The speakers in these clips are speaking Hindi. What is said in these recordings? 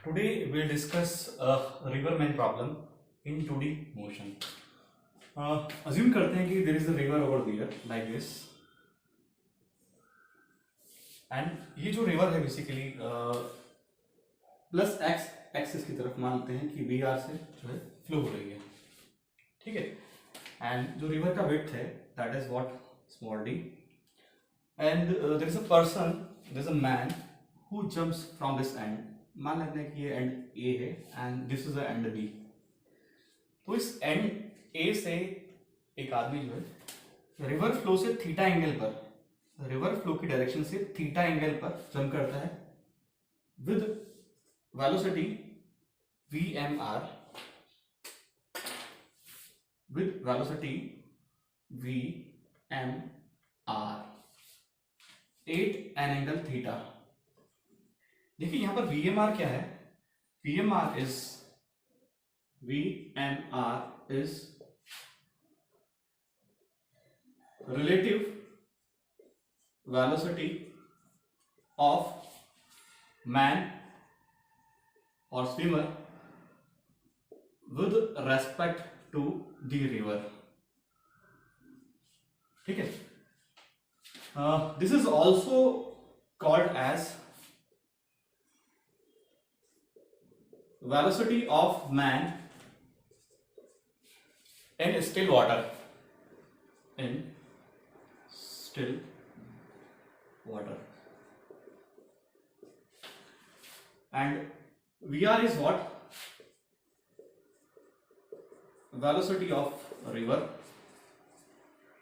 Today we'll discuss a river main problem in 2D motion. Assume करते हैं कि there is a river over there like this, and ये जो river है basically प्लस x एक्सिस की तरफ मानते हैं कि VR से जो है फ्लो हो रही है, ठीक है. एंड जो रिवर का width है that is what small d, and there is a person, there is a man who jumps from this end. मान लेते हैं कि ये एंड ए है and this is end B. तो इस एंड ए से एक आदमी जो है रिवर फ्लो से थीटा एंगल पर, रिवर फ्लो की डायरेक्शन से थीटा एंगल पर जंप करता है with velocity vmr, with velocity vmr at an angle theta. देखिए यहां पर VMR क्या है? VMR is relative velocity of man or swimmer with respect to the river. ठीक है. This is also called as velocity of man in still water. In still water. And VR is what? Velocity of river,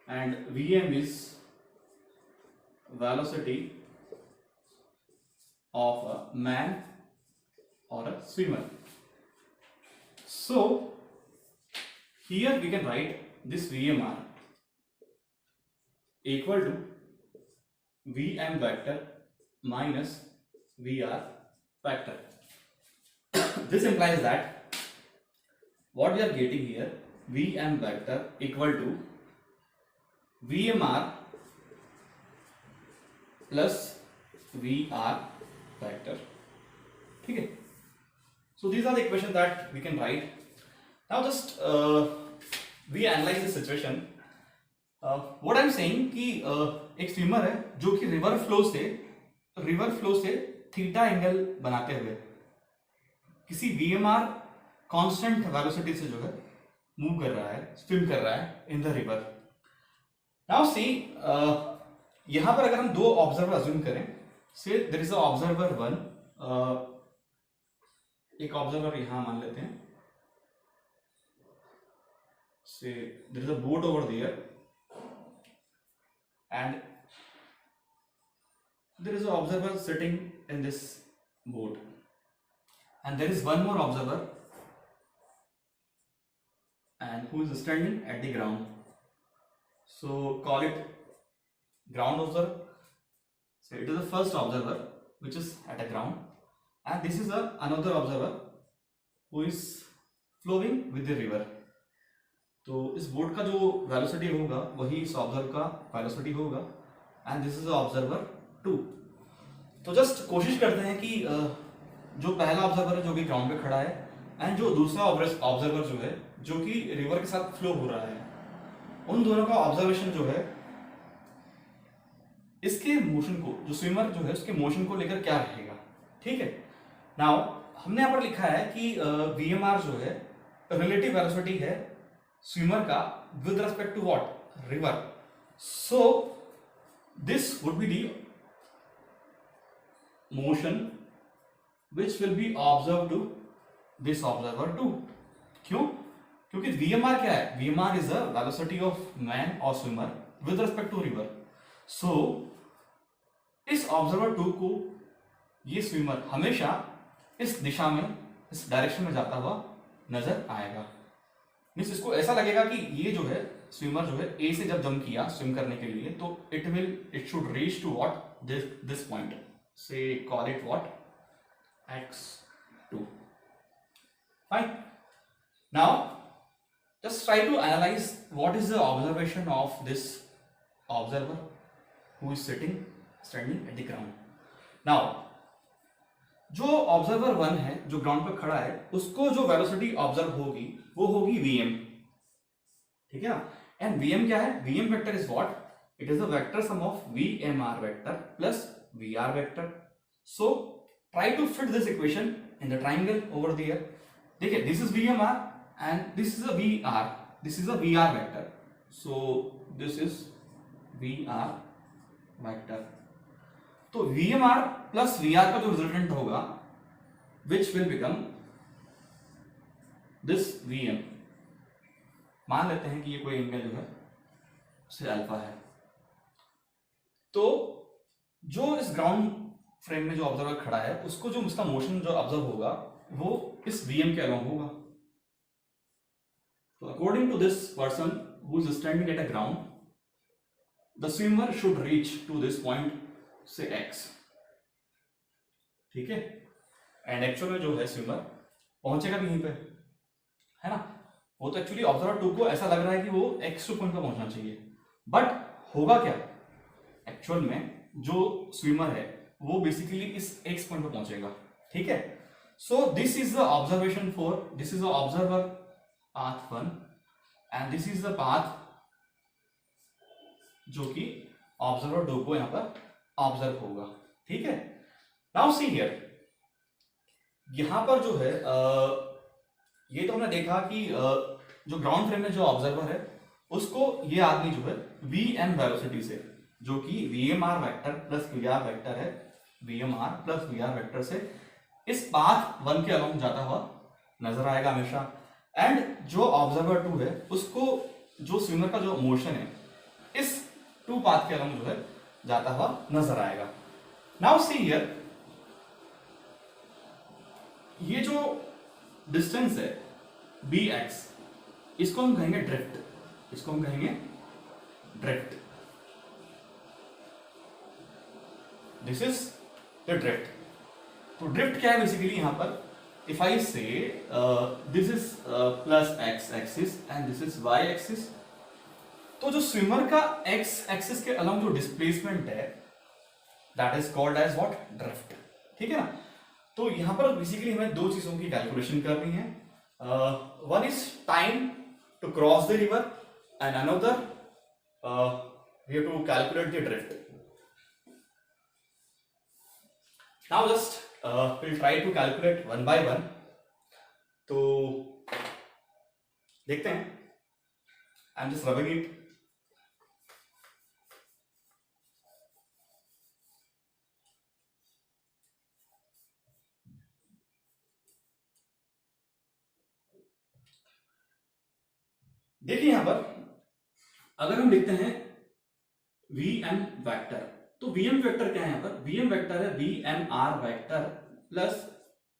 and VM is velocity of a man or a swimmer. So here we can write this VMR equal to VM vector minus VR vector. This implies that what we are getting here, VM vector equal to VMR plus VR vector. ठीक है. So these are the equations that we can write. Now just we analyze this situation. What I'm saying कि एक स्विमर है जो कि रिवर फ्लो से थीटा एंगल बनाते हुए किसी VMR कांस्टेंट वेलोसिटी से जो है मूव कर रहा है, स्विम कर रहा है in the river. Now see यहाँ पर अगर हम दो ऑब्जर्वर अज्यूम करें, से देयर इज अ ऑब्जर्वर 1, एक ऑब्जर्वर यहां मान लेते हैं, say there is a boat over there and there is an observer sitting in this boat, and there is one more observer and who is standing at the ground. So call it ground observer. So it is the first observer which is at a ground, and this is another observer who is flowing with the river. तो इस बोट का जो वेलोसिटी होगा वही इस ऑब्जर्वर का वेलोसिटी होगा, एंड दिस इज ऑब्जर्वर 2. तो जस्ट कोशिश करते हैं कि जो पहला ऑब्जर्वर है जो कि ग्राउंड पे खड़ा है, एंड जो दूसरा ऑब्जर्वर जो है जो कि रिवर के साथ फ्लो हो रहा है, उन दोनों का ऑब्जर्वेशन जो है इसके मोशन को, जो स्विमर जो है उसके मोशन को लेकर क्या रहेगा. ठीक है. नाउ हमने यहाँ पर लिखा है कि VMR जो है रिलेटिव वेलोसिटी है स्विमर का with respect to what? River. So this would be the motion which will be observed to this observer 2. क्यों? क्योंकि VMR क्या है? VMR is the velocity of man or swimmer with respect to river. So इस ऑब्जर्वर 2 को ये स्विमर हमेशा इस दिशा में, इस डायरेक्शन में जाता हुआ नजर आएगा. मीन्स इसको ऐसा लगेगा कि ये जो है स्विमर जो है ए से जब जंप किया स्विम करने के लिए, तो it should reach to what? This point. Say call it what? x2. Fine. Now just try to analyze what is the observation of this observer who is standing at the ground. Now जो ऑब्जर्वर 1 है, जो ग्राउंड पर खड़ा है, उसको जो वेलोसिटी ऑब्जर्व होगी वो होगी vm, ठीक है ना। एंड vm क्या है? vm vector is what? It is the vector sum of vmr vector plus vr vector. So try to fit this equation in the triangle over there. देखिए, this is vmr and this is a vr, this is a vr vector, so this is vr vector. तो vmr प्लस vr का जो रिजल्टेंट होगा which will become this vm. मान लेते हैं कि ये कोई एंगल जो है उससे अल्फा है. तो जो इस ग्राउंड फ्रेम में जो ऑब्जर्वर खड़ा है उसको जो उसका मोशन जो ऑब्जर्व होगा वो इस vm के अलोंग होगा. So according to this person who is standing at a ground, the swimmer should reach to this point, say x. ठीक है. एंड एक्चुअल में जो है स्विमर पहुंचेगा भी यहीं पे, है ना. वो तो एक्चुअली ऑब्जर्वर 2 को ऐसा लग रहा है कि वो x2 पॉइंट पर पहुंचना चाहिए, बट होगा क्या? एक्चुअल में जो स्विमर है वो बेसिकली इस x पॉइंट पर पहुंचेगा. ठीक है. सो this is the observation for, this is the observer path 1 and this is the path जो कि ऑब्जर्वर 2 को यहां पर ऑब्जर्व होगा. ठीक है. नाउ सी हियर, यहां पर जो है ये तो हमने देखा कि जो ग्राउंड फ्रेम में जो ऑब्जर्वर है उसको ये आदमी जो है vm वेलोसिटी से, जो कि vmr vector plus vr vector है, vmr प्लस vr वेक्टर से इस पाथ 1 के अलोंग जाता हुआ नजर आएगा हमेशा. एंड जो ऑब्जर्वर 2 है उसको जो स्विमर का जो मोशन है इस 2 पाथ के अलोंग जो है जाता हुआ नजर आएगा. नाउ सी हियर, ये जो डिस्टेंस है bx, इसको हम कहेंगे ड्रिफ्ट, इसको हम कहेंगे drift. This is the drift. तो ड्रिफ्ट क्या है बेसिकली? यहां पर if I say this is plus x axis and this is y axis, तो जो स्विमर का x axis के अलोंग जो डिस्प्लेसमेंट है that is called as what? Drift. ठीक है ना. तो यहां पर बेसिकली हमें दो चीजों की कैलकुलेशन करनी है. One is time to cross the river and another we have to calculate the drift. Now just we'll try to calculate one by one. तो देखते हैं. I'm just rubbing it. देखिए यहां पर अगर हम देखते हैं vm वेक्टर, तो vm वेक्टर क्या है? यहां पर vm वेक्टर है vmr vector plus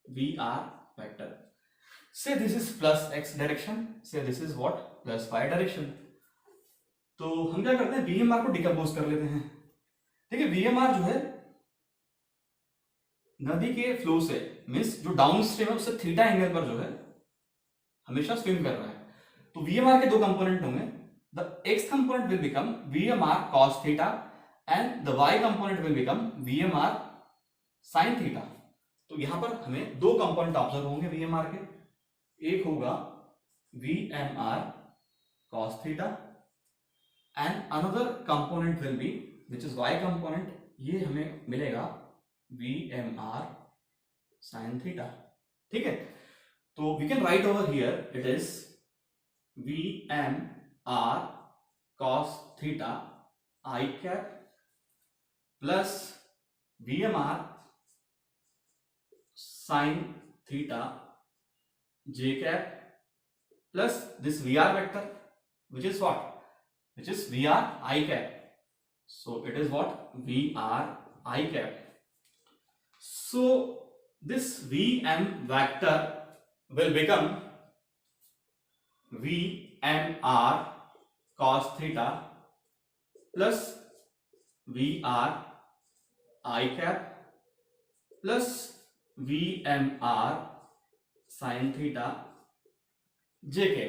vr vector. Say this is plus x direction, say this is what? Plus y direction. तो हम क्या करते हैं? vmr को डिकम्पोज कर लेते हैं. देखिए vmr जो है नदी के फ्लो से, मींस जो डाउन स्ट्रीम है उससे थीटा एंगल पर जो है हमेशा स्विम कर रहा है. तो vmr के दो कंपोनेंट होंगे. The x component will become vmr cos theta and the y component will become vmr sin theta. तो यहां पर हमें दो कंपोनेंट ऑब्जर्व होंगे vmr के. एक होगा vmr cos theta and another component will be which is y component, ये हमें मिलेगा vmr sin थीटा. ठीक है. तो we can write over here it is vmr cos theta I cap plus vmr sin theta j cap plus this vr vector which is what? Which is vr I cap. So it is what? vr I cap. So this vm vector will become vmr cos theta plus vr I cap plus vmr sin theta j k.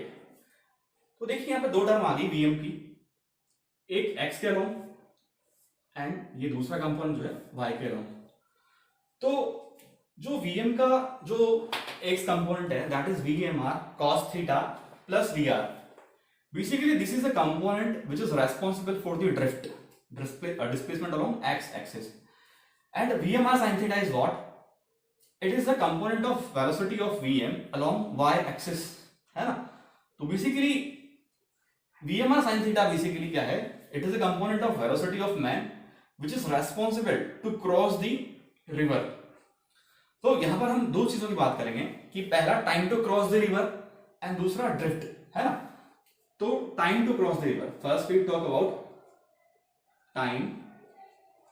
तो देखिए यहां पे दो टर्म आ गई vm की, एक x के अलोंग एंड ये दूसरा कंपोनेंट जो है y के अलोंग. तो जो Vm का जो x कंपोनेंट है that is VMR cos theta plus VR. Basically this is a component which is responsible for the displacement along x axis. And VMR sin theta is what? It is the component of velocity of Vm along y axis, है ना. तो basically VMR sin theta basically क्या है? It is a component of velocity of man which is responsible to cross the river. तो यहां पर हम दो चीजों की बात करेंगे कि पहला time to cross the river and दूसरा ड्रिफ्ट, है ना. तो time to cross the river, first we talk about time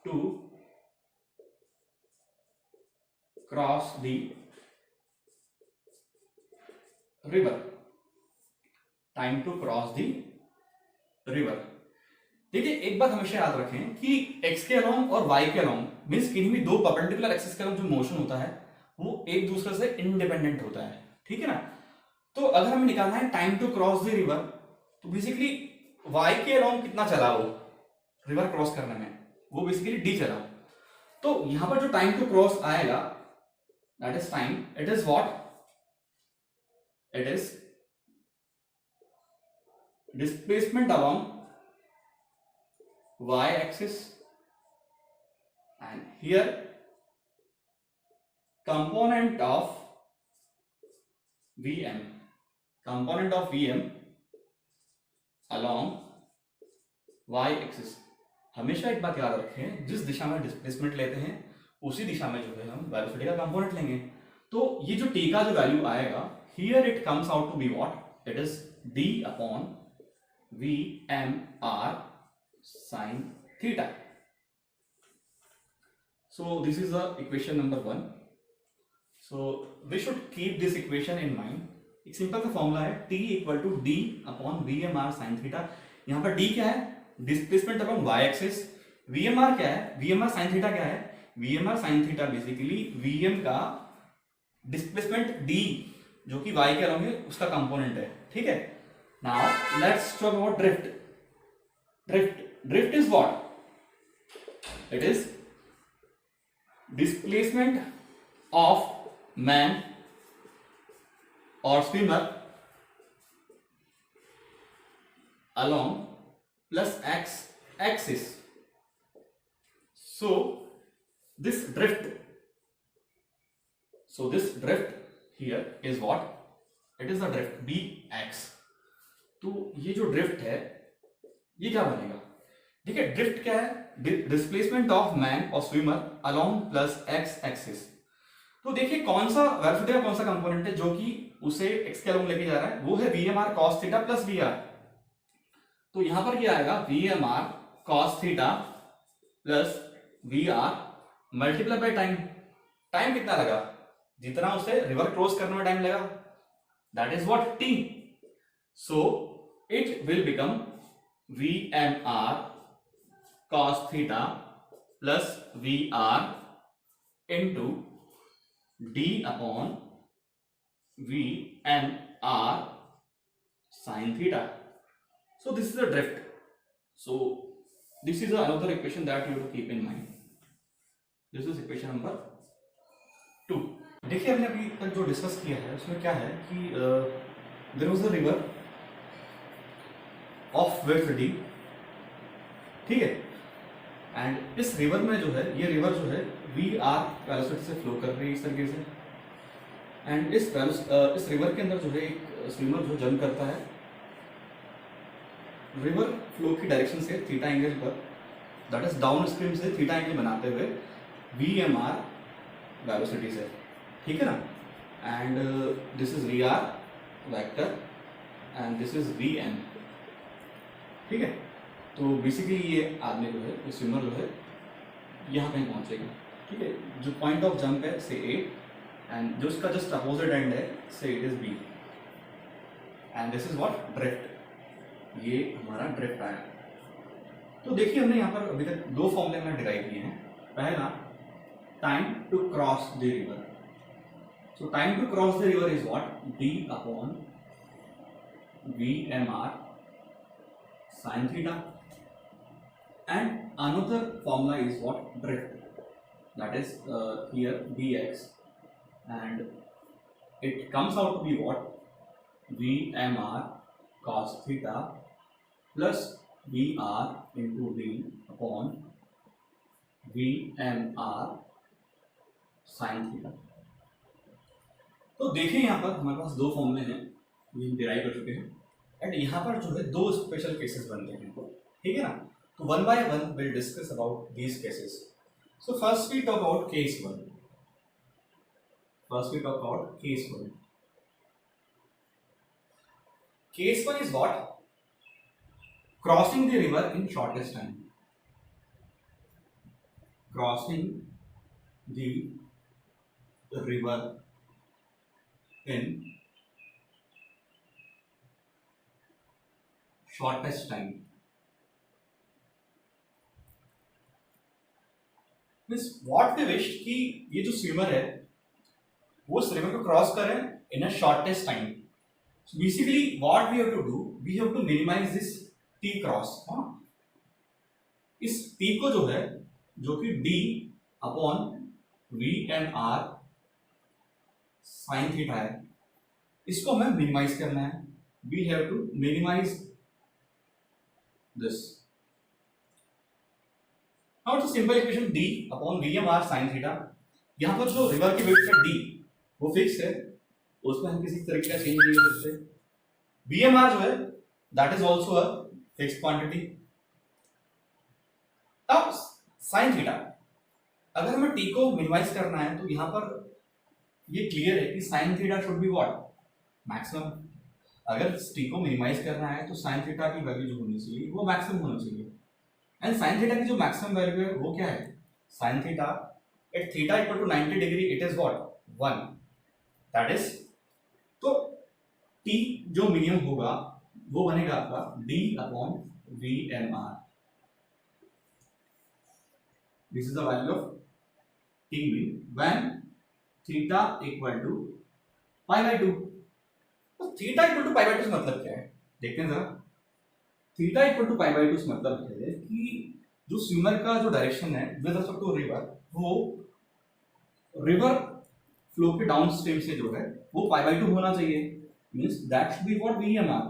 to cross the river. Time to cross the river. देखिए एक बात हमेशा याद रखें कि x के अलोंग और y के अलोंग मींस किन्हीं भी दो परपेंडिकुलर एक्सिस के अलोंग जो मोशन होता है वो एक दूसरे से इंडिपेंडेंट होता है, ठीक है ना. तो अगर हमें निकालना है time to cross the river, तो बेसिकली y के अलोंग कितना चला वो रिवर क्रॉस करने में, वो बेसिकली d चला. तो यहां पर जो टाइम टू क्रॉस आएगा that is time, it is what, it is displacement along y axis and here component of Vm along y axis. हमेशा एक बात याद रखें, जिस दिशा में डिस्प्लेसमेंट लेते हैं उसी दिशा में जो है हम वेलोसिटी का कंपोनेंट लेंगे. तो ये जो t का जो वैल्यू आएगा here it comes out to be what, it is d upon Vmr sin theta. So this is the equation number 1. So we should keep this equation in mind. एक सिंपल सा फॉर्मूला है t equal to d upon VMR sin theta. यहाँ पर d क्या है, displacement upon y axis. VMR क्या है, VMR sin थीटा क्या है, VMR sin theta basically Vm का डिस्प्लेसमेंट d जो कि y के अलोंग है उसका कंपोनेंट है, ठीक है. Now let's talk about drift. Drift is what? It is displacement of man or swimmer along plus x axis. So this drift here is what? It is the drift bx. तो ये जो ड्रिफ्ट है ये क्या बनेगा, ठीक है. ड्रिफ्ट क्या है, डिस्प्लेसमेंट ऑफ मैन और swimmer along plus x axis. तो देखिए कौन सा वेलोसिटी का कौन सा कंपोनेंट है जो कि उसे एक्स के अलोंग लेके जा रहा है, वो है VMR cos theta plus VR. तो यहां पर क्या आएगा, VMR cos theta plus VR multiply by time. Time कितना लगा, जितना उसे रिवर क्रॉस करने में टाइम लगा, that is what t. So it will become VMR cos theta plus VR into d upon VMR sin theta. So this is the drift. So this is another equation that you have to keep in mind. This is equation number 2. देखिए हमने अभी तक जो डिस्कस किया है उसमें क्या है कि there was a river of width d, ठीक है. एंड इस रिवर में जो है, ये रिवर जो है VR वेलोसिटी से फ्लो कर रही है इस तरीके से. एंड इस रिवर के अंदर जो है एक स्विमर जो जंप करता है रिवर फ्लो की डायरेक्शन से थीटा एंगल पर, दैट इज डाउन स्ट्रीम से थीटा एंगल बनाते हुए VMR वेलोसिटी से, ठीक है ना. And this is VR vector and this is Vm, ठीक है. तो बेसिकली ये आदमी जो है, ये स्विमर जो है यहाँ कहीं पहुँचेगा, ठीक है. जो पॉइंट ऑफ जंप है से A एंड जो इसका जस्ट अपोजिट एंड है से it is B. And this is what, drift. ये हमारा ड्रिफ्ट आया. तो देखिए हमने यहाँ पर अभी तक दो फॉर्मूले में डिराइव किए हैं. पहला time to cross the river. So time to cross the river is what, d upon VMR sin theta. And another formula is what, drift, that is here dx and it comes out to be what? VMR cos theta plus VR into V upon VMR sin theta। तो देखिए यहाँ पर हमारे पास दो फॉर्मूले हैं, ये डिराइव कर चुके हैं, एंड यहाँ पर जो है दो स्पेशल केसेस बनते हैं, ठीक है ना। तो one by one will discuss about these cases. So first we talk about case one. First we talk about case 1. Case 1 is what? Crossing the river in shortest time. Crossing the river in shortest time. Means what we wish कि ये जो स्विमर है वो उस रिवर को क्रॉस करें in a shortest time. Basically what we have to do, we have to minimise this T cross. इस टी को जो है, जो कि D upon V N R sine theta है, इसको हमें मिनिमाइज करना है। We have to minimise this. Now it's a simple equation, D upon V M R sine theta. यहां पर जो रिवर की वेट है डी वो फिक्स है, उसमें हम किसी तरीके का चेंज नहीं कर सकते। VMR जो है that is also a fixed quantity. अब sin थीटा, अगर हमें t को मिनिमाइज करना है तो यहां पर ये क्लियर है कि sin theta should be what? Maximum. अगर t को मिनिमाइज करना है तो sin थीटा की वैल्यू जो होनी चाहिए वो मैक्सिमम होनी चाहिए। एंड sin थीटा की जो मैक्सिमम वैल्यू है वो क्या है? sin theta at theta equal to 90 degree it is what? 1। That is, तो t जो मिनिमम होगा वो बनेगा आपका d upon V M R. This is the value of t mean when theta equal to pi by 2। तो theta equal to pi by 2 से मतलब क्या है देखते हैं जरा। Theta equal to pi by 2 से मतलब है कि जो स्विमर का जो डायरेक्शन है विद रिस्पेक्ट टू रिवर, वो रिवर फ्लो के डाउन स्ट्रीम से जो है वो पाई बाय 2 होना चाहिए। Means that should be what? VMR।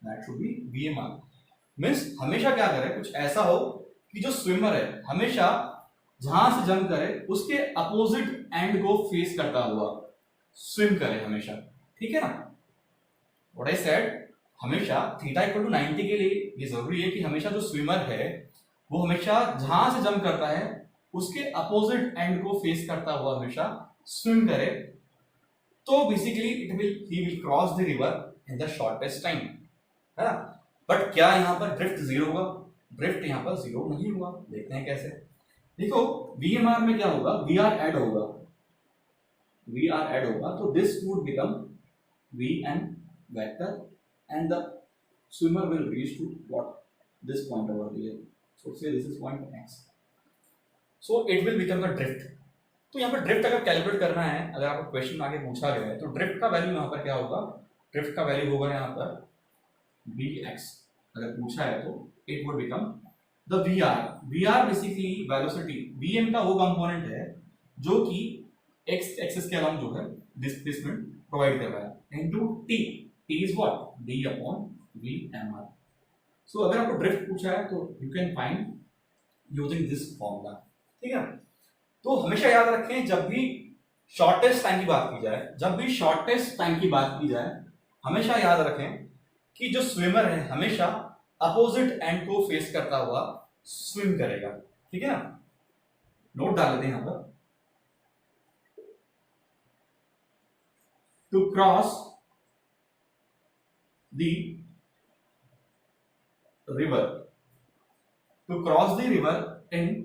That should be VMR। Means हमेशा क्या करे, कुछ ऐसा हो कि जो स्विमर है हमेशा जहां से जंप करे उसके अपोजिट एंड को फेस करता हुआ स्विम करे हमेशा, ठीक है ना। व्हाट आई सेड, हमेशा थीटा इक्वल टू 90 के लिए ये जरूरी है कि हमेशा जो स्विमर है वो हमेशा जहां से जंप करता है उसके अपोजिट एंड को फेस करता हुआ हमेशा स्विम करे। तो basically he will cross the river in the shortest time, है ना। बट क्या यहाँ पर ड्रिफ्ट जीरो होगा? ड्रिफ्ट यहाँ पर जीरो नहीं हुआ। देखते हैं कैसे। देखो VMR में क्या होगा? VR ऐड होगा, VR ऐड होगा, तो this would become VN vector and the swimmer will reach to what? This point over here. So say this is point X। So it will become the drift. तो यहाँ पर ड्रिफ्ट अगर कैलकुलेट करना है, अगर आपको क्वेश्चन आगे पूछा गया है तो ड्रिफ्ट का वैल्यू यहाँ पर क्या होगा? ड्रिफ्ट का वैल्यू होगा यहाँ पर Bx। अगर पूछा है तो it would become the VR। VR basically velocity, Vm का वो कंपोनेंट है जो कि x एक्सिस के अलोंग जो है डिस्प्लेसमेंट प्रोवाइड कर रहा है, into t। t is what? d upon VMR। सो अगर आपको ड्रिफ्ट पूछा है तो you can find using this formula, ठीक है। तो हमेशा याद रखें, जब भी शॉर्टेस्ट टाइम की बात की जाए, जब भी शॉर्टेस्ट टाइम की बात की जाए, हमेशा याद रखें कि जो स्विमर है हमेशा अपोजिट एंड को फेस करता हुआ स्विम करेगा, ठीक है ना। नोट डाल देते हैं यहां पर। To cross the river, to cross the river in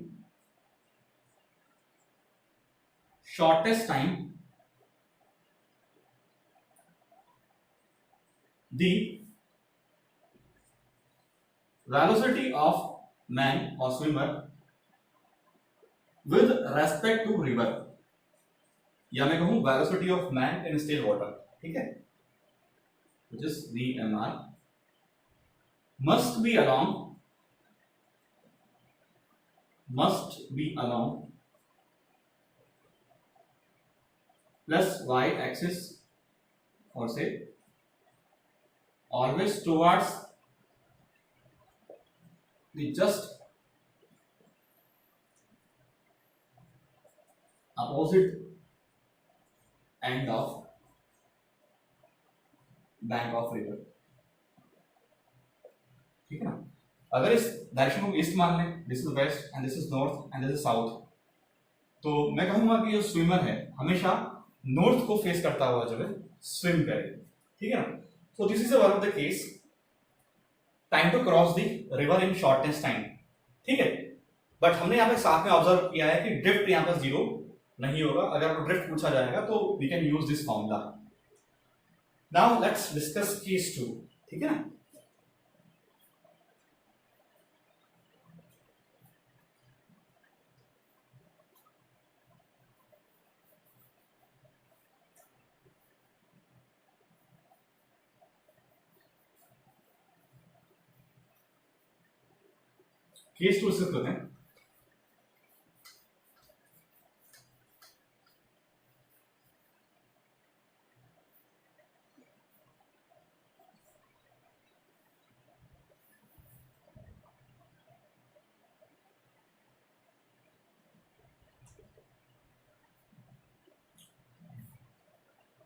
shortest time, the velocity of man or swimmer with respect to river, या मैं कहूं velocity of man in still water, ठीक है, which is VMR, must be along plus y axis, or say always towards the just opposite end of bank of river. ठीक है ना। अगर इस डायरेक्शन को ईस्ट मान लें, this is west and this is north and this is south, तो मैं कहूंगा कि जो स्विमर है हमेशा नॉर्थ को फेस करता हुआ जो है स्विम करे। ठीक है ना। So this is one of the case, time to cross the river in shortest time. ठीक है, बट हमने यहाँ पे साथ में ऑब्जर्व किया है कि ड्रिफ्ट यहाँ पर जीरो नहीं होगा। अगर आपको ड्रिफ्ट पूछा जाएगा तो we can use this formula. Now let's discuss case 2। ठीक है ना। केस 2 डिस्कस करते हैं।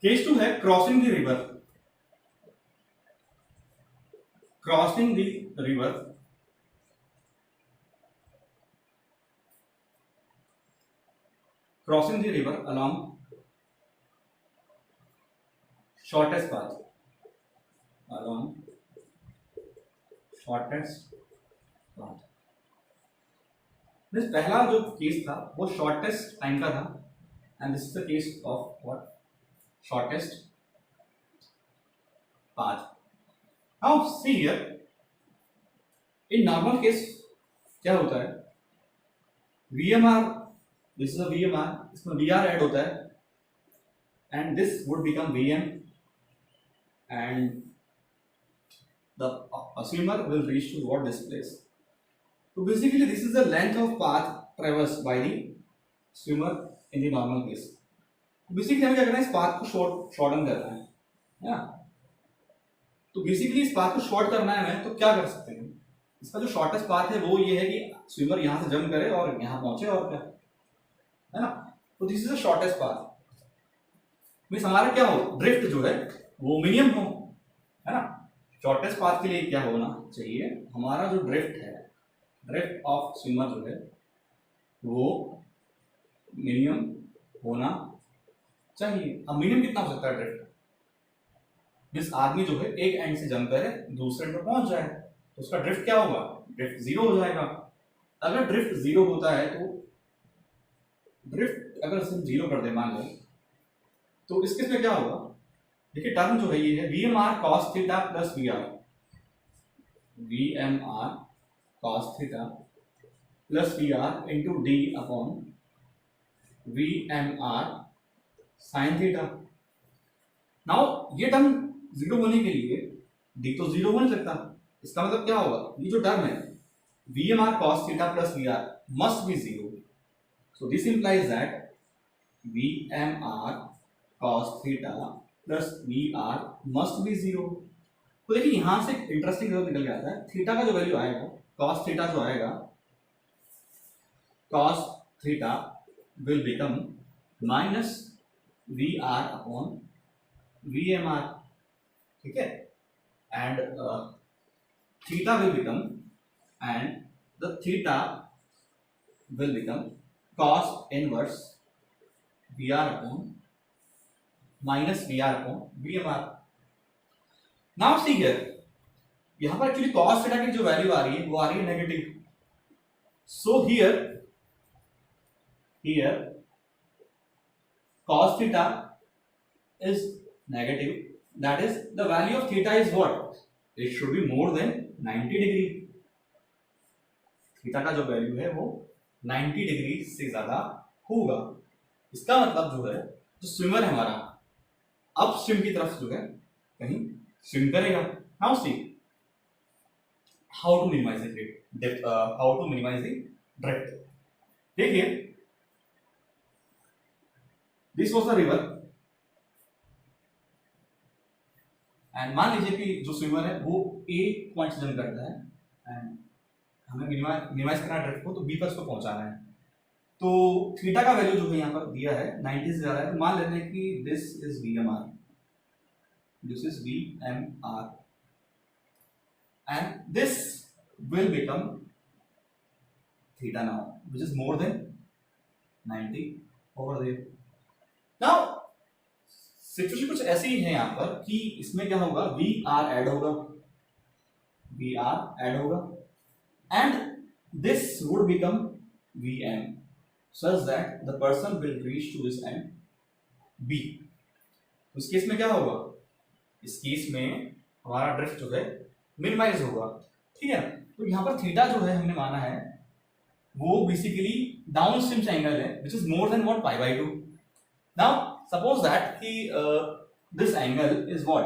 केस 2 है crossing the river. Crossing the river crossing the river along shortest path, along shortest path। This पहला जो केस था वो शॉर्टेस्ट टाइम का था and this is the case of what, shortest path. Now see here, in normal case क्या होता है, VMR, this is a VMR, इसमें VR ऐड होता है and this would become VM and the swimmer will reach to what this place. So basically this is the length of path traversed by the swimmer in the normal case. Basically हमें क्या करना है, इस पाथ को शॉर्टन करना है ना। तो बेसिकली इस पाथ को शॉर्ट करना है हमें, तो क्या कर सकते हैं, इसका जो शॉर्टेस्ट पाथ है वो ये है कि स्विमर यहां से जंप करे और यहां पहुंचे, और क्या है ना। तो this is the shortest path. Means हमारा क्या हो, ड्रिफ्ट जो है वो मिनिमम हो, है ना। शॉर्टेस्ट पाथ के लिए क्या होना चाहिए, हमारा जो ड्रिफ्ट है, ड्रिफ्ट ऑफ स्विमर जो है वो मिनिमम होना चाहिए। अब मिनिमम कितना हो सकता है ड्रिफ्ट, मींस आदमी जो है एक एंड से जंप करे दूसरे एंड पर पहुंच जाए, तो उसका ड्रिफ्ट क्या होगा, ड्रिफ्ट जीरो हो जाएगा। अगर ड्रिफ्ट जीरो होता है तो ड्रिफ्ट अगर हम जीरो कर दे मान लें, तो इस केस में क्या होगा, देखिए टर्म जो है ये है VMR cos theta plus VR, VMR cos theta plus VR into D upon VMR sin theta. Now ये टर्म जीरो होने के लिए D तो जीरो हो नहीं सकता, इसका मतलब क्या होगा, ये जो टर्म है VMR cos theta plus VR must be zero. So this implies that VMR cos theta plus VR must be zero। तो देखिए यहां से इंटरेस्टिंग रिजल्ट निकल के आता है, थीटा का जो वैल्यू आएगा, cos थीटा जो आएगा, cos theta will become minus VR upon VMR। ठीक है, and theta will become, and the theta will become cos inverse VR upon minus VR upon VMR। Now see here, यहाँ पर एक्चुअली cos थीटा की जो वैल्यू आ रही है वो आ रही है negative. So here cos theta is negative, that is the value of theta is what, it should be more than 90 degree। Theta का जो वैल्यू है वो 90 डिग्री से ज्यादा होगा। इसका मतलब जो है जो स्विमर है हमारा अप स्विम की तरफ जो है कहीं स्विम करेगा। Now see how to minimise the drift, how to minimise the drift. देखिए this was the river and मान लीजिए कि जो स्विमर है वो ए पॉइंट से जंप करता है एंड हमें मिनिमाइज करना ड्रिफ्ट को, तो बी पर उसको पहुंचाना है। तो थीटा का वैल्यू जो है यहाँ पर दिया है 90 से ज्यादा है, तो मान लेते हैं कि this is V M R, this is V M R and this will become theta now, which is more than 90 over there. Now situation कुछ ऐसी ही है यहाँ पर कि इसमें क्या होगा, वी आर ऐड होगा, वी आर ऐड होगा and this would become V M such that the person will reach to this end B. तो इस केस में क्या होगा, इस केस में हमारा ड्रिफ्ट जो है मिनिमाइज होगा, ठीक है। तो यहाँ पर थीटा जो है हमने माना है वो बेसिकली डाउन स्ट्रीम एंगल है which is more than what pi by 2। Now suppose that कि this angle is what,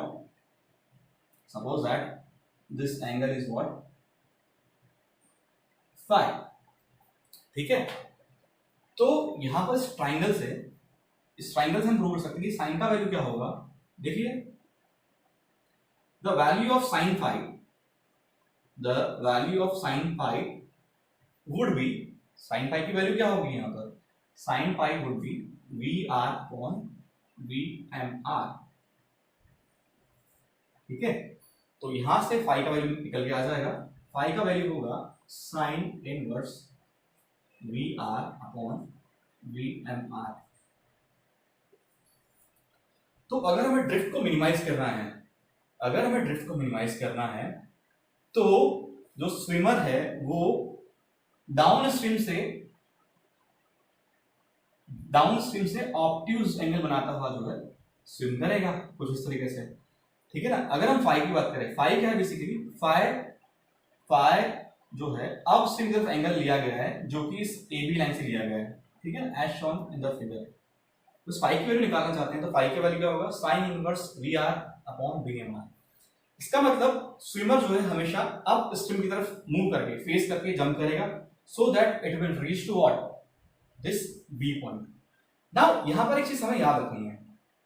suppose that this angle is what phi, ठीक है। तो यहां पर इस ट्राइंगल से हम प्रूव कर सकते हैं कि साइन का वैल्यू क्या होगा। देखिए the value of sine phi, the value of sin pi would be, sin pi की वैल्यू क्या होगी यहाँ पर, sin pi would be VR upon VMR, ठीक है। तो यहां से फाई का वैल्यू निकल के आ जाएगा, फाई का वैल्यू होगा sin inverse VR upon VMR। तो अगर हमें ड्रिफ्ट को मिनिमाइज करना है, अगर हमें ड्रिफ्ट को मिनिमाइज करना है तो जो स्विमर है वो डाउन स्ट्रीम से ऑब्ट्यूज एंगल बनाता हुआ जो है स्विम करेगा कुछ इस तरीके से, ठीक है ना। अगर हम फाई की बात करें, फाई क्या है बेसिकली, फाई जो है अब स्ट्रीम की तरफ एंगल लिया गया है जो कि इस ए बी लाइन से लिया गया है, ठीक है ना, as shown in the figure. तो फाई की वैल्यू निकालना चाहते हैं तो फाई की वैल्यू क्या होगा, sine inverse V R upon B M R. इसका मतलब स्विमर जो है हमेशा अप स्ट्रीम की तरफ मूव करके फेस करके जंप करेगा so that it will reach to what, this B point. Now यहां पर एक चीज हमें याद रखनी है,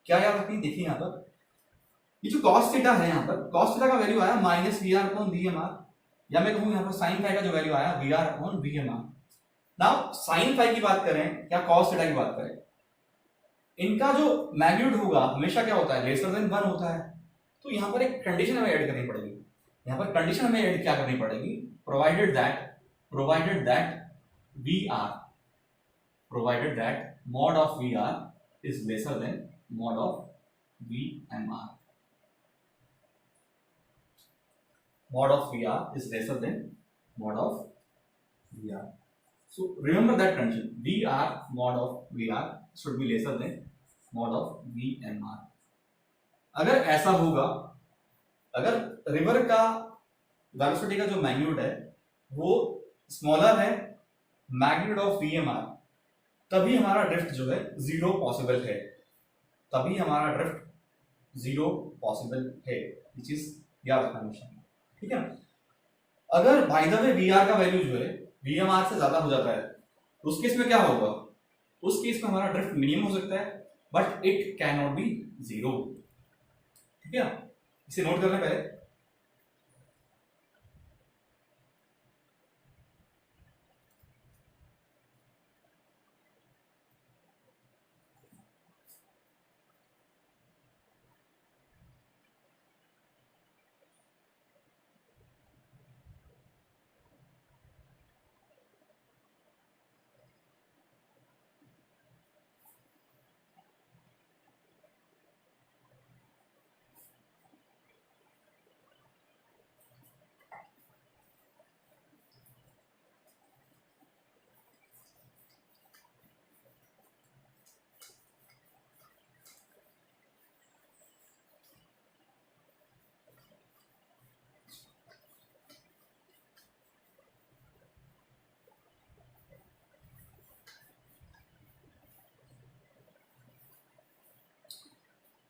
क्या याद रखनी है, देखिए यहां पर ये जो cos थीटा है, यहां पर cos थीटा का वैल्यू आया minus V R upon V M R, या मैं कहूं यहां पर साइन फाई का जो वैल्यू आया V R upon V M R. Now sine phi की बात करें या cos थीटा की बात करें, इनका जो मैग्नीट्यूड होगा हमेशा क्या होता है, लेसर देन 1 होता है। तो यहां पर एक कंडीशन हमें ऐड करनी पड़ेगी, यहां पर कंडीशन हमें ऐड क्या करनी पड़ेगी, provided that V R, provided that mod of V R is lesser than mod of V M R, mod of V R is lesser than mod of V R. So remember that condition, VR mod of VR should be lesser than mod of VMR। अगर ऐसा होगा, अगर रिवर का वेलोसिटी का जो मैग्नीट्यूड है वो स्मॉलर है मैग्नीट्यूड ऑफ VMR, तभी हमारा ड्रिफ्ट जो है जीरो पॉसिबल है, तभी हमारा ड्रिफ्ट जीरो पॉसिबल है, ये चीज याद रखना हमेशा, ठीक है ना। अगर बाय द वे VR का वैल्यू जो है VMR से ज्यादा हो जाता है तो उस केस में क्या होगा, उस केस में हमारा ड्रिफ्ट मिनिमम हो सकता है but it can not be zero, ठीक है। इसे नोट करना पहले।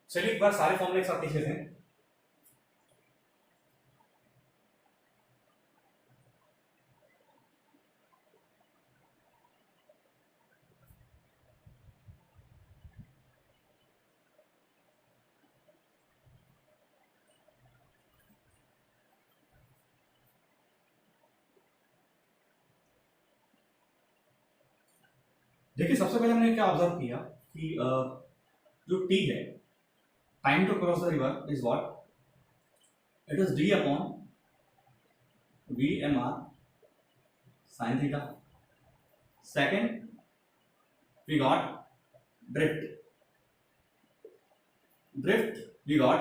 चलिए एक बार सारे फॉर्मूले एक साथ लिख लेते हैं। देखिए सबसे पहले हमने क्या ऑब्जर्व किया कि जो टी है, time to cross the river is what, it is D upon V M R sine theta. Second we got drift we got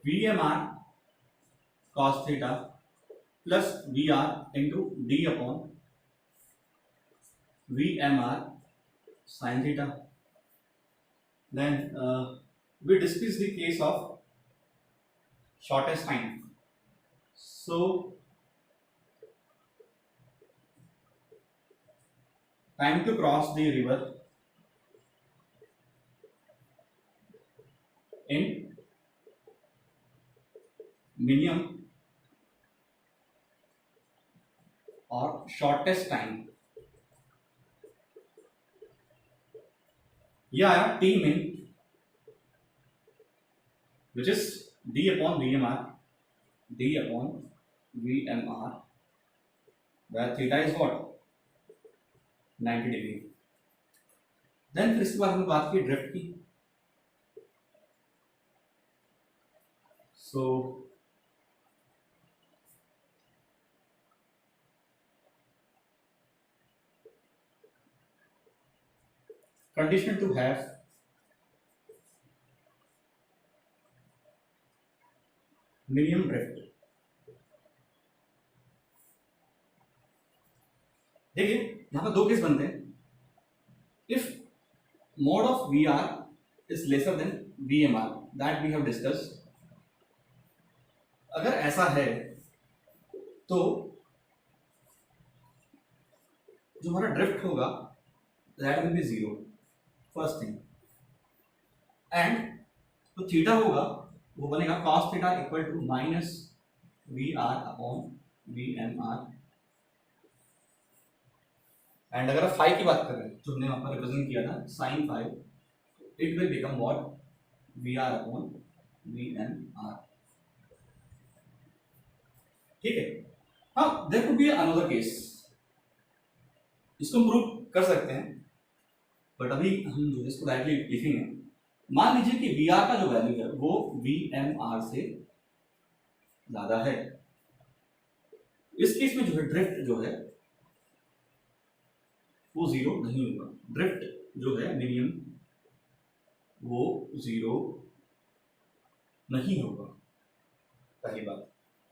VMR cos theta plus VR into D upon VMR sin theta. Then we discuss the case of shortest time. So time to cross the river in minimum or shortest time. यह आया T min, which is D upon VMR, where theta is what, 90 degree. Then फिर इसके बाद हमने बात की ड्रिफ्ट की. So condition to have minimum drift. देखिए यहां पर दो केस बनते हैं. If mod of V R is lesser than V M R, that we have discuss. अगर ऐसा है तो जो हमारा ड्रिफ्ट होगा that will be zero, first thing. And तो थीटा होगा वो बनेगा cos theta equal to minus V R upon V M R. And अगर आप फाइव की बात कर रहे हैं जो हमने वहां पर रिप्रेजेंट किया था sine five, it will become what, V R upon V M R. ठीक है. हाँ, there could be another case, इसको हम प्रूव कर सकते हैं, बट अभी हम जो इसको डायरेक्टली लिखेंगे. मान लीजिए कि वी आर का जो वैल्यू है वो वी एम आर से ज्यादा है. इस केस में जो है ड्रिफ्ट जो है वो जीरो नहीं होगा. ड्रिफ्ट जो है मिनिमम वो जीरो नहीं होगा, पहली बात.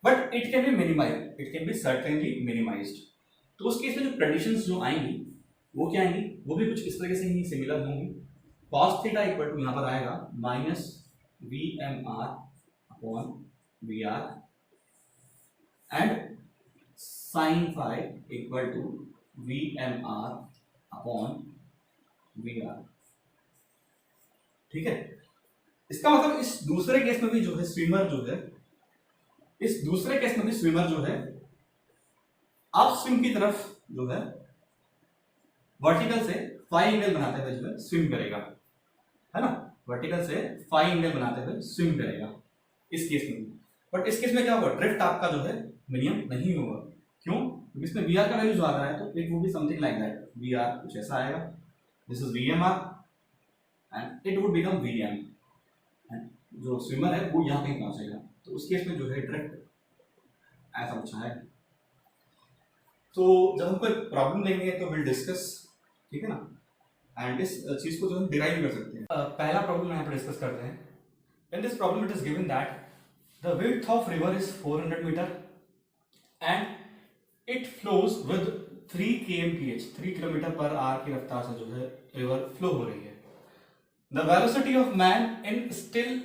But it can be minimize, it can be certainly minimized. तो उस केस में जो कंडीशंस जो आएंगी वो क्या आएंगी, वो भी कुछ इस तरीके से ही सिमिलर होंगी. cos थीटा इक्वल टू यहां पर आएगा minus V M R upon V R and sine five equal to V M R upon V R. ठीक है. इसका मतलब इस दूसरे केस में भी जो है स्विमर जो है, इस दूसरे केस में भी स्विमर जो है अप स्विम की तरफ जो है वर्टिकल से फाई एंगल बनाते हुए जो है स्विम करेगा, है ना. वर्टिकल से फाई एंगल बनाते हुए स्विम करेगा इस केस में. बट इस केस में क्या होगा, ड्रिफ्ट आपका जो है मिनिमम नहीं होगा. क्यों? क्योंकि इसमें वी आर का वैल्यू जो आ रहा है तो it would be something like that. V R कुछ ऐसा आएगा, this is V M R and it would become V M, and जो स्विमर है वो यहाँ कहीं पहुंचेगा. तो उस केस में जो है ड्रिफ्ट ऐसा कुछ है. तो जब हम कोई प्रॉब्लम लेंगे तो विल डिस्कस, ठीक है ना, एंड इस चीज को जो हम डिराइव कर सकते हैं. पहला प्रॉब्लम यहाँ पर डिस्कस करते हैं. In this problem it is given that the width of river is 400 metre and it flows with 3 kmph, 3 kilometre per hour की रफ्तार से जो है रिवर फ्लो हो रही है. The velocity of man in still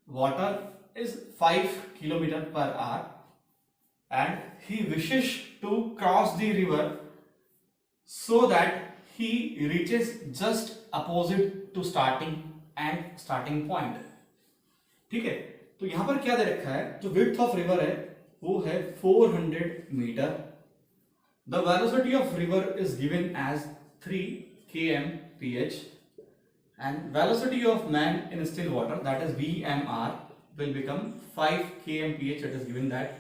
water is 5 kilometre per our and he wishes to cross the river so that he reaches just opposite to starting point. ठीक है. तो यहां पर क्या दे रखा है, जो width of river है वो है 400 metre. The velocity of river is given as 3 kmph and velocity of man in still water, that is VMR, will become 5 kmph. It is given that.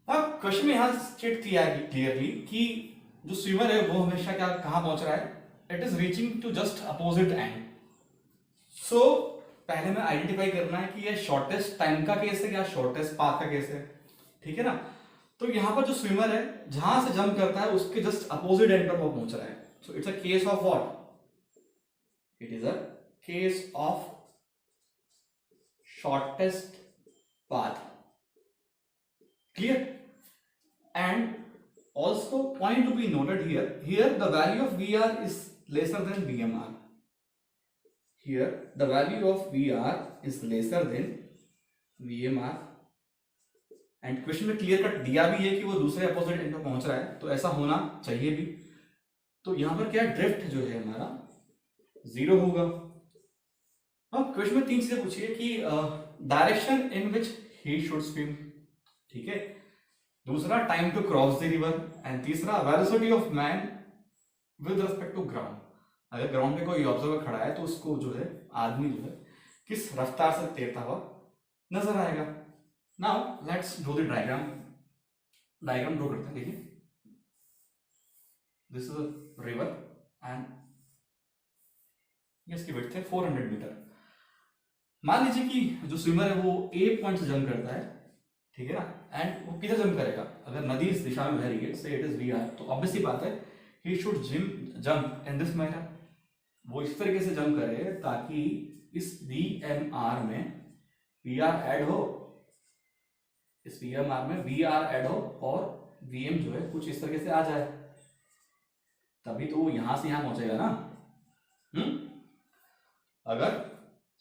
अब क्वेश्चन में यहां स्टेट किया है क्लियरली कि जो स्विमर है वो हमेशा क्या कहाँ पहुंच रहा है, it is reaching to just opposite end. So पहले में आइडेंटिफाई करना है कि ये शॉर्टेस्ट टाइम का केस है या शॉर्टेस्ट पाथ का केस है, ठीक है ना। तो यहाँ पर जो स्विमर है जहां से जंप करता है उसके जस्ट अपोजिट एंड पर वो पहुंच रहा है। So it's a case of what, it is a case of shortest path, clear. And also point to be noted here the value of VR is lesser than VMR. Here the value of VR is lesser than VMR and question में क्लियर कट दिया भी है कि वो दूसरे अपोजिट एंड पर पहुंच रहा है, तो ऐसा होना चाहिए भी। तो यहां पर क्या ड्रिफ्ट जो है हमारा 0 होगा। अब क्वेश्चन में 3 चीजें पूछी है कि direction in which he should swim, ठीक है, दूसरा time to cross the river, and तीसरा velocity of man with respect to ground. अगर ग्राउंड पे कोई ऑब्जर्वर खड़ा है तो उसको जो है आदमी जो है किस रफ्तार से तैरता हुआ नजर आएगा। Now let's draw the diagram. Diagram draw करते हैं, देखिए this is a river and इसकी विड्थ है 400 मीटर। मान लीजिए कि जो स्विमर है वो ए पॉइंट से जंप करता है, ठीक है ना, एंड वो किधर जंप करेगा, अगर नदी इस दिशा में बह रही है, से इट इज वी आर, तो ऑब्वियस सी बात है he should jump in this manner, वो इस तरीके से जंप करे ताकि इस वी एम आर में वी आर ऐड हो, इस वी एम आर में वी आर ऐड हो और वी एम जो है कुछ इस तरीके से आ जाए, तभी तो वो यहां से यहां पहुंचेगा ना। अगर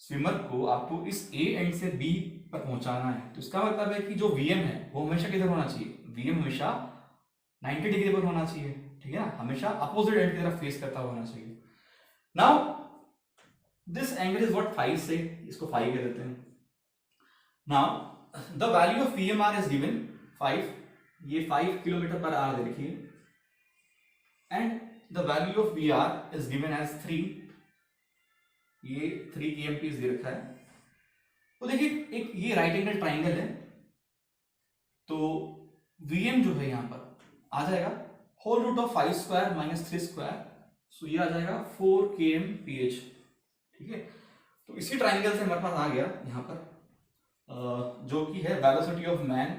स्विमर को आपको इस ए एंड से बी पर पहुंचाना है तो इसका मतलब है कि जो वीएम है वो हमेशा किधर होना चाहिए, वीएम हमेशा 90 डिग्री पर होना चाहिए, ठीक है ना, हमेशा अपोजिट एंड की तरफ फेस करता होना चाहिए। Now this angle is what 5 से, इसको 5 कह देते हैं। Now the value of VMR is given 5, ये 5 किलोमीटर पर आवर दे रखी है, and the value of VR is given as 3, ये 3 kmph दे रखा है। तो देखिए एक ये राइट एंगल ट्राइंगल है, तो Vm जो है यहां पर आ जाएगा whole root of 5 square minus 3 square, so ये आ जाएगा 4 kmph, ठीक है। तो इसी ट्राइंगल से हमारे पास आ गया यहाँ पर जो कि है velocity of man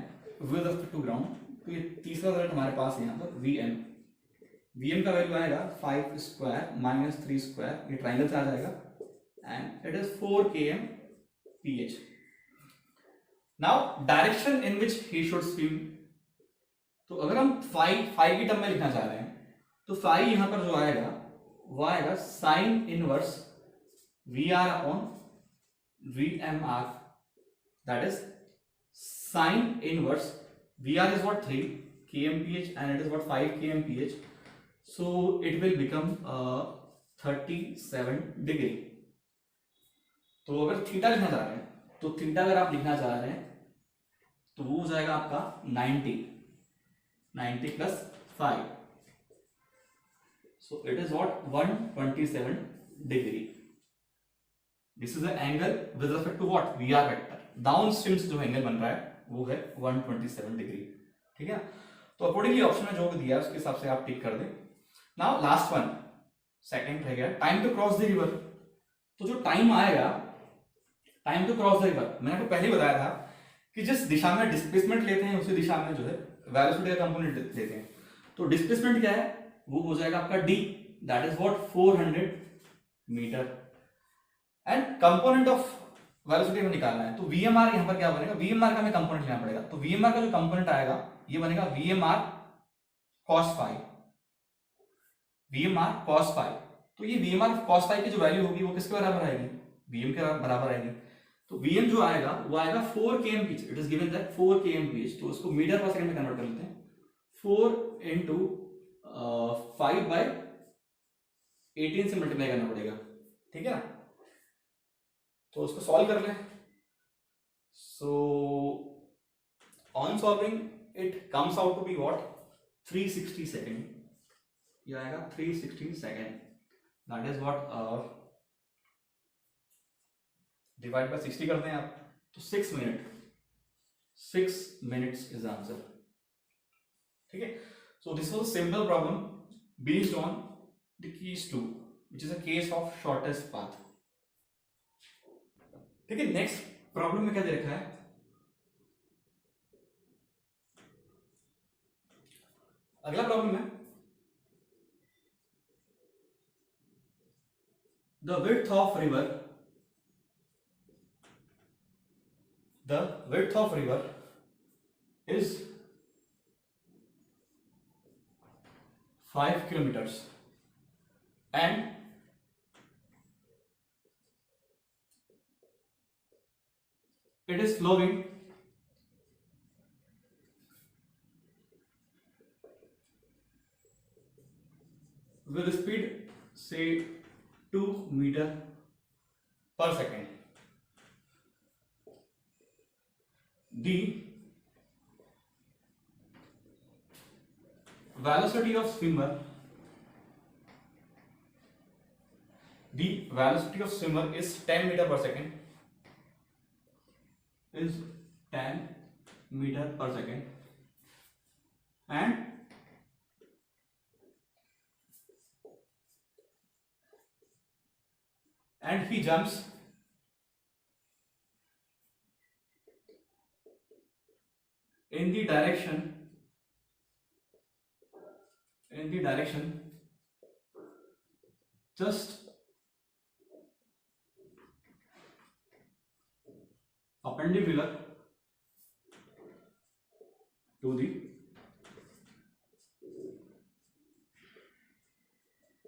with respect to ground. तो ये तीसरा रिजल्ट हमारे पास है यहाँ पर Vm का वैल्यू आएगा 5 स्क्वायर माइनस 3 स्क्वायर, ये ट्राइंगल से आ जाएगा, and it is 4 kmph. Now direction in which he should swim, तो अगर हम फाई की टर्म में लिखना चाह रहे हैं तो फाई यहां पर जो आएगा वो आएगा sine inverse V R upon V M R, that is sine inverse V R is what 3 kmph and it is what 5 kmph, so it will become 37 degree. तो अगर थीटा लिखना चाह रहे हैं तो थीटा अगर आप लिखना चाह रहे हैं तो वो हो जाएगा आपका 90 plus 5, so it is what 127 degree. This is the angle with respect to what V R vector. Downstream से जो एंगल बन रहा है वो है 127 डिग्री, ठीक है। तो अकॉर्डिंगली ऑप्शन में जो भी दिया है उसके हिसाब से आप टिक कर दें। नाउ लास्ट वन, सेकंड रह गया time to cross the river. तो जो टाइम आएगा time to cross the river, मैंने आपको पहले बताया था कि जिस दिशा में डिस्प्लेसमेंट लेते हैं उसी दिशा में जो है वेलोसिटी का कंपोनेंट लेते हैं। तो डिस्प्लेसमेंट क्या है, वो हो जाएगा आपका d, that is what 400 metre, and component of velocity में निकालना है। तो वीएमआर यहां पर क्या बनेगा, वीएमआर का हमें कंपोनेंट लेना पड़ेगा। तो वीएमआर का जो कंपोनेंट आएगा ये बनेगा VMR cos phi, VMR cos phi. तो ये वीएमआर cos फाई की जो वैल्यू होगी वो किसके बराबर आएगी, वीएम के बराबर आएगी। तो वीएम जो आएगा वो आएगा 4 kmph, it is given that 4 kmph, तो उसको मीटर पर सेकंड में कन्वर्ट कर लेते हैं। 4 into 5 by 18 से मल्टीप्लाई करना पड़ेगा, ठीक है ना। तो उसको सॉल्व कर लें। So on solving it comes out to be what 360 second, ये आएगा 360 second, that is what divide by 60 करते हैं आप तो 6 मिनट, 6 मिनट्स इज आंसर, ठीक है। So this was a simple problem based on the case 2, which is a case of shortest path. ठीक है, नेक्स्ट प्रॉब्लम में क्या दे रखा है, अगला प्रॉब्लम है the width of river is 5 kilometers and it is flowing with speed say 2 meter per second. The velocity of swimmer is 10 meter per second, and he jumps in the direction just perpendicular to the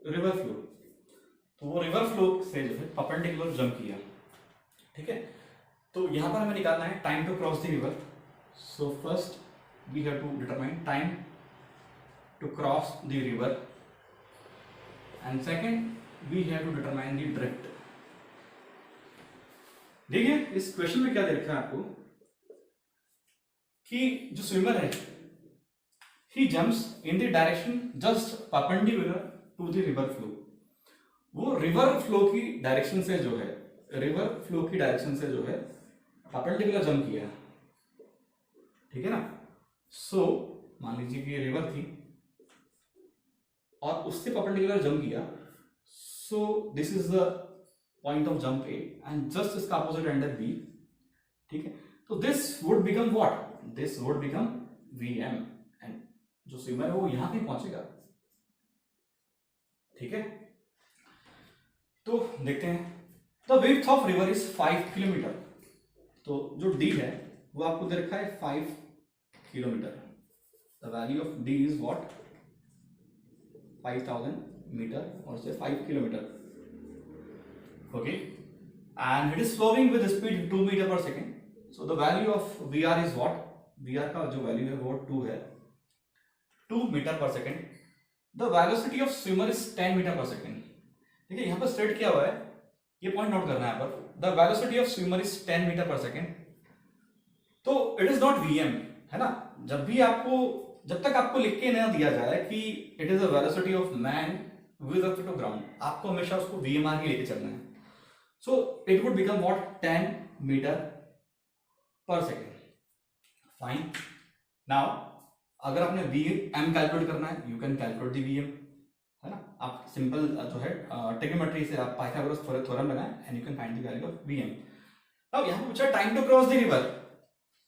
river flow. तो वो रिवर फ्लो से जो है परपेंडिकुलर जंप किया. ठीक है, तो यहां पर हमें निकालना है time to cross the river. So first we have to determine time to cross the river and second we have to determine the drift. देखिए इस क्वेश्चन में क्या दे रखा है आपको कि जो स्विमर है he jumps in the direction just perpendicular to the river flow. वो रिवर फ्लो की डायरेक्शन से जो है परपेंडिकुलर जंप किया. ठीक है ना. सो मान लीजिए कि ये रिवर थी और उससे परपेंडिकुलर जंप किया. सो this is the point of jump A and just इसका अपोजिट एंड है बी. ठीक है, तो this would become what, this would become VM and जो स्विमर है वो यहां पे पहुंचेगा. ठीक है, तो देखते हैं. The width of river is 5 kilometre. तो जो डी है वो आपको दे रखा है 5 kilometre. The value of D is what 5000 metre और say 5 kilometre. Okay, and it is flowing with speed 2 metre per second. So the value of V R is what, V R का जो वैल्यू है वो 2 है, 2 metre per second. The velocity of swimmer is 10 metre per second. ठीक है, यहां पर स्टेट किया हुआ है, ये पॉइंट नोट करना है यहाँ पर. The velocity of swimmer is 10 metre per second. तो इट इज नॉट वीएम, है ना. जब तक आपको लिख के ना दिया जाए कि it is a velocity of man with respect to ground, आपको हमेशा उसको वीएमआर ही लेके चलना है. So it would become what 10 metre per second. Fine. Now अगर आपने वीएम कैलकुलेट करना है, you can calculate the VM, है ना. आप सिंपल जो है ट्रिग्नोमेट्री से आप पाइथागोरस थ्योरम लगाएं and you can find the value of VM. अब यहां पूछा time to cross the river.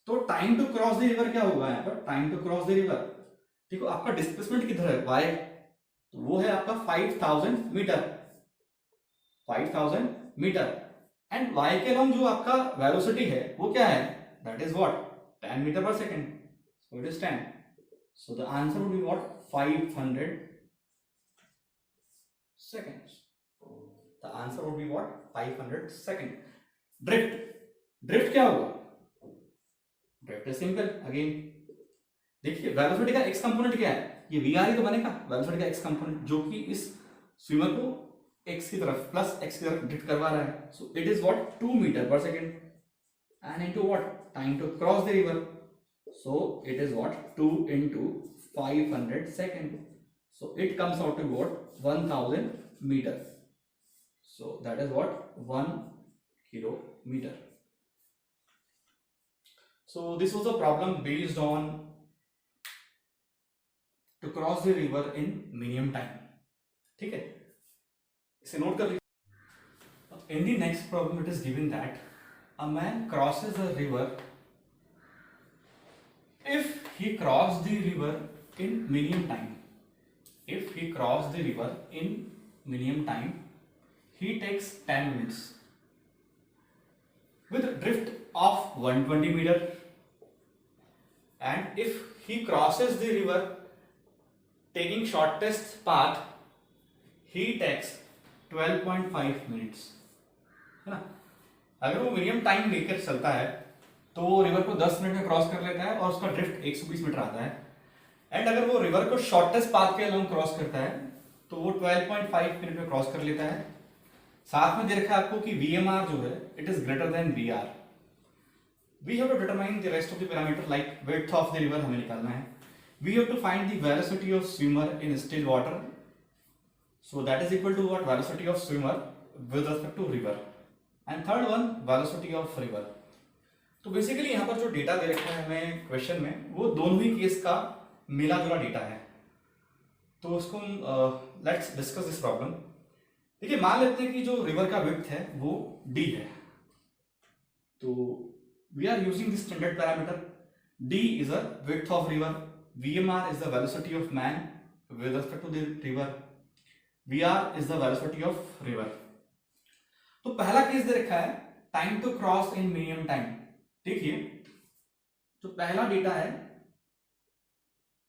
तो time to cross the river क्या होगा यहाँ पर, time to cross the river. देखो आपका डिस्प्लेसमेंट किधर है, y, तो वो है आपका 5000 मीटर, 5000 मीटर. एंड y के अलोंग जो आपका वेलोसिटी है वो क्या है, that is what 10 metre per second. So it is 10. So the answer would be what 500 seconds. The answer would be what 500 seconds. Drift क्या होगा, ड्रिफ्ट इज सिंपल. अगेन देखिए वेलोसिटी का एक्स कंपोनेंट क्या है, ये वी आर ही तो बनेगा. वेलोसिटी का एक्स कंपोनेंट जो कि इस स्विमर को एक्स की तरफ प्लस एक्स की तरफ ड्रिफ्ट करवा रहा है. So it is what 2 metre per second and into what time to cross the river. So it is what 2 into 500 seconds. So it comes out to what 1000 meter. So that is what 1 kilometer. So this was a problem based on to cross the river in minimum time. ठीक है, इसे नोट कर लीजिए। In the next problem, it is given that a man crosses a river. If he crossed the river in minimum time, if he crossed the river in minimum time, he takes 10 minutes with a drift of 120 meter. And if he crosses the river taking shortest path, he takes 12.5 minutes. है ना, अगर वो मिनिमम टाइम लेकर चलता है तो वो रिवर को 10 मिनट में क्रॉस कर लेता है और उसका ड्रिफ्ट 120 मीटर आता है। एंड अगर वो रिवर को शॉर्टेस्ट पाथ के अलोंग क्रॉस करता है तो वो 12.5 मिनट में क्रॉस कर लेता है। साथ में दे रखा है आपको कि VMR जो है it is greater than VR। We have to determine the rest of the parameter like width of the river हमें निकालना है। We have to find the velocity of swimmer in still water, so that is equal to what, velocity of swimmer with respect to river. And third one, velocity of river. तो बेसिकली यहाँ पर जो डेटा दे रखा है हमें क्वेश्चन में वो दोनों ही केस का मिला जुला डेटा है। तो उसको लेट्स डिस्कस दिस प्रॉब्लम। देखिए, मान लेते हैं कि जो रिवर का विड्थ है वो D है। तो we are using this standard parameter. D is a width of river, VMR is the velocity of man with respect to the river, VR is the velocity of river. तो पहला केस दे रखा है time to cross in minimum time. देखिए, जो पहला डेटा है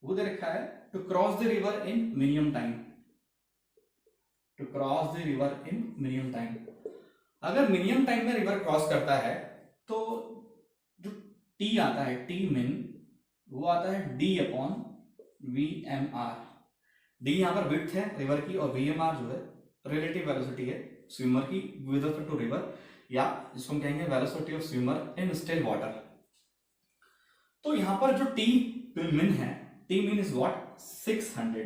वो दे रखा है to cross the river in minimum time, to cross the river in minimum time. अगर मिनिमम टाइम में रिवर क्रॉस करता है तो जो T आता है, T min, वो आता है D अपॉन VMR। D यहाँ पर विड्थ है रिवर की और VMR जो है रिलेटिव वेलोसिटी है स्विमर की विद रिस्पेक्ट टू रिवर, या जिसको हम कहेंगे velocity of swimmer in still water. तो यहां पर जो T min है, T min is what, 600,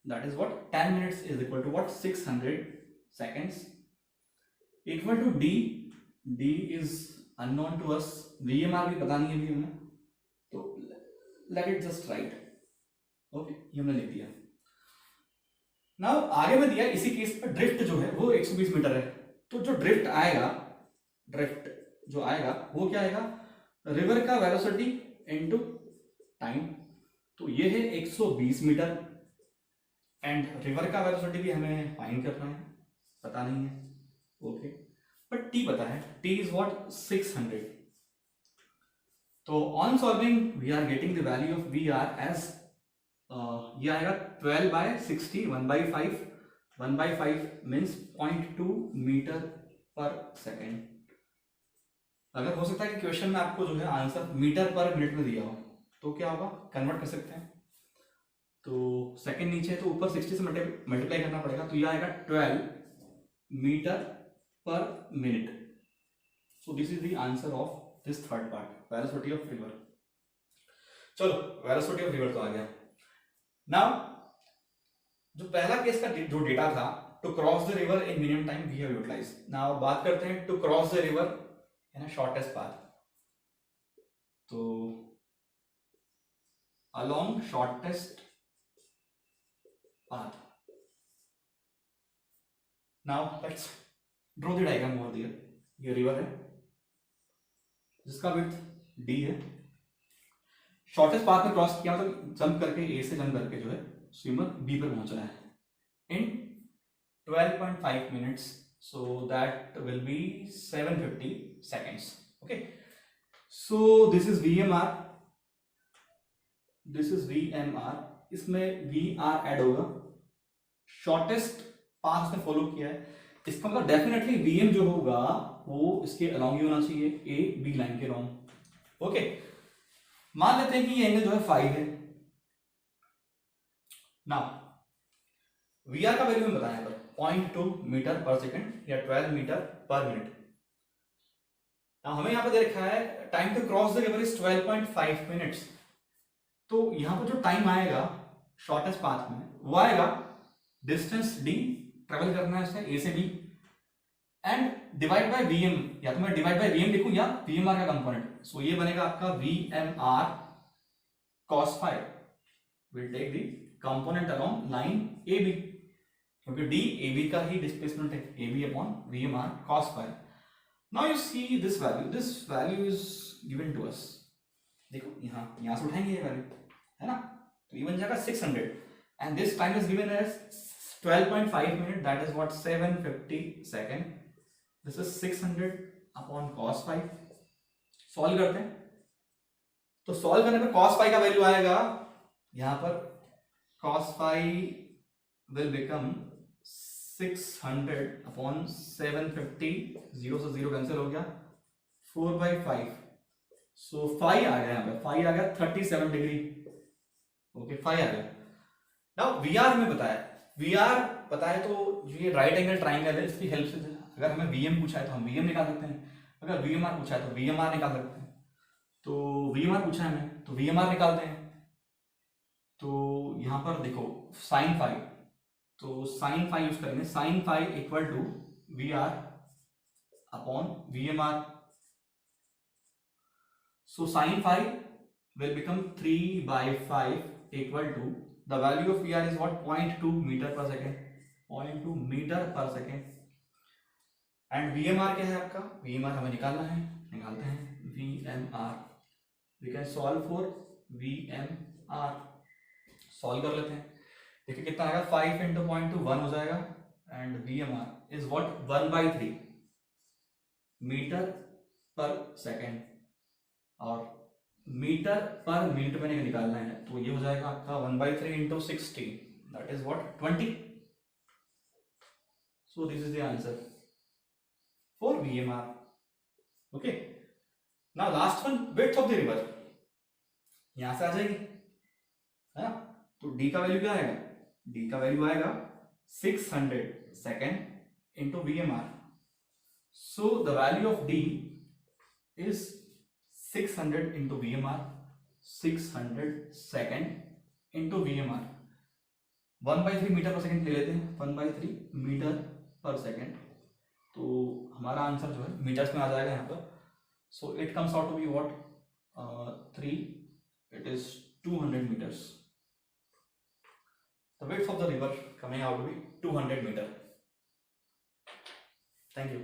that is what 10 minutes is equal to what 600 seconds, equal to D is unknown to us, VMR भी पता नहीं है अभी हमें, तो let it just write. Okay, ये हमने लिख दिया। नाउ आगे में दिया इसी केस पर ड्रिफ्ट जो है वो 120 मीटर है। तो जो ड्रिफ्ट आएगा, ड्रिफ्ट जो आएगा वो क्या आएगा, रिवर का वेलोसिटी इनटू टाइम। तो ये है 120 मीटर एंड रिवर का वेलोसिटी भी हमें फाइंड करना है, पता नहीं है। ओके, बट T पता है, T इज व्हाट 600। तो on solving we are getting the value of VR as ये आएगा 12/60, 1/5, 1/5 मीन्स 0.2 मीटर पर सेकेंड। अगर हो सकता है कि क्वेश्चन में आपको जो है आंसर मीटर पर मिनट में दिया हो तो क्या होगा, कन्वर्ट कर सकते हैं। तो सेकेंड नीचे है तो ऊपर 60 से मल्टीप्लाई करना पड़ेगा, तो ये आएगा 12 metre per minute. So this is the answer of this third part, velocity of river. चलो, वेलोसिटी ऑफ रिवर तो आ गया। नाउ जो पहला केस का जो डेटा था to cross the river in minimum time we have utilised. Now बात करते हैं to cross the river in a shortest path. तो along shortest path, now let's draw the diagram over there. ये रिवर है जिसका विड्थ D है, शॉर्टेस्ट पाथ में क्रॉस किया मतलब जंप करके, A से जंप करके जो है स्विमर B पर पहुंच रहा है इन 12.5 minutes, so that will B 750 seconds. Okay, so this is VMR, this is VMR, इसमें VR ऐड होगा, शॉर्टेस्ट पाथ में फॉलो किया है, इसका मतलब डेफिनेटली VM जो होगा वो इसके अलॉन्ग ही होना चाहिए, A B लाइन के अलॉन्ग। ओके, मान लेते हैं कि ये एंगल जो है 5 है। नाउ VR का वैल्यू हम बताएं पर 0.2 मीटर पर सेकंड या 12 मीटर पर मिनट। नाउ हमें यहां पर दे रखा है time to cross the river is 12.5 minutes. तो यहां पर जो टाइम आएगा शॉर्टेस्ट पाथ में वो आएगा डिस्टेंस D, ट्रेवल करना है उससे A से B, and divide by VM, या तो मैं डिवाइड बाय VM लिखूं या VMR का कंपोनेंट, सो ये बनेगा आपका VMR cos 5 will take the component along line A B, क्योंकि डी ए बी का ही डिस्प्लेसमेंट है, A B upon V M R cos phi. Now you see this value is given to us. देखो यहाँ से उठाएंगे ये वैल्यू, है ना, तो ये बन जाएगा 600 and this time is given as 12.5 minute, that is what 750 second. This is 600 upon cos phi. Solve करते हैं, तो सॉल्व करने पे कॉस फाई का वैल्यू आएगा यहां पर, cos phi will become 600 upon 750, 0 से 0 कैंसिल हो गया, 4/5. सो फाई आ गया, यहाँ पे फाई आ गया 37 डिग्री. ओके, फाई आ गया. नाउ वी आर हमें बताया, वी आर पता है तो ये राइट एंगल ट्राइंगल है, इसकी हेल्प से अगर हमें वी एम पूछा है तो हम वी एम निकाल सकते हैं, अगर वी एम आर पूछा है तो वी एम आर निकाल सकते हैं. तो वी एम आर पूछा है हमें तो वी एम आर निकालते हैं. तो यहां पर देखो साइन फाई, तो साइन फाई यूज करेंगे, sine phi equal to V R upon V M R. So sin phi will become 3/5 equal to the value of VR is what, 0.2 meter per second, 0.2 meter per second. And VMR क्या है आपका, VMR हमें निकालना है, निकालते हैं VMR. We can solve for VMR. Solve कर लेते हैं, देखिए कितना आएगा, 5 into 0.2 1 हो जाएगा and VMR is what, 1/3 metre per second, और मीटर पर मिनट में निकालना है, तो ये हो जाएगा आपका 1/3 into 60, that is what, 20. So this is the answer for VMR. Okay, now last one, width of the river. यहां से आ जाएगी, है ना, तो D का वैल्यू क्या आएगा, D का वैल्यू आएगा 600 second into VMR. So the value of D is 600 into VMR, 600 second into VMR. 1/3 metre per second ले लेते हैं, 1/3 मीटर पर सेकेंड, तो हमारा आंसर जो है मीटर्स में आ जाएगा यहाँ पर. So it comes out to be what, 3, it is 200 meters. The width of the river coming out to be 200 meter. Thank you.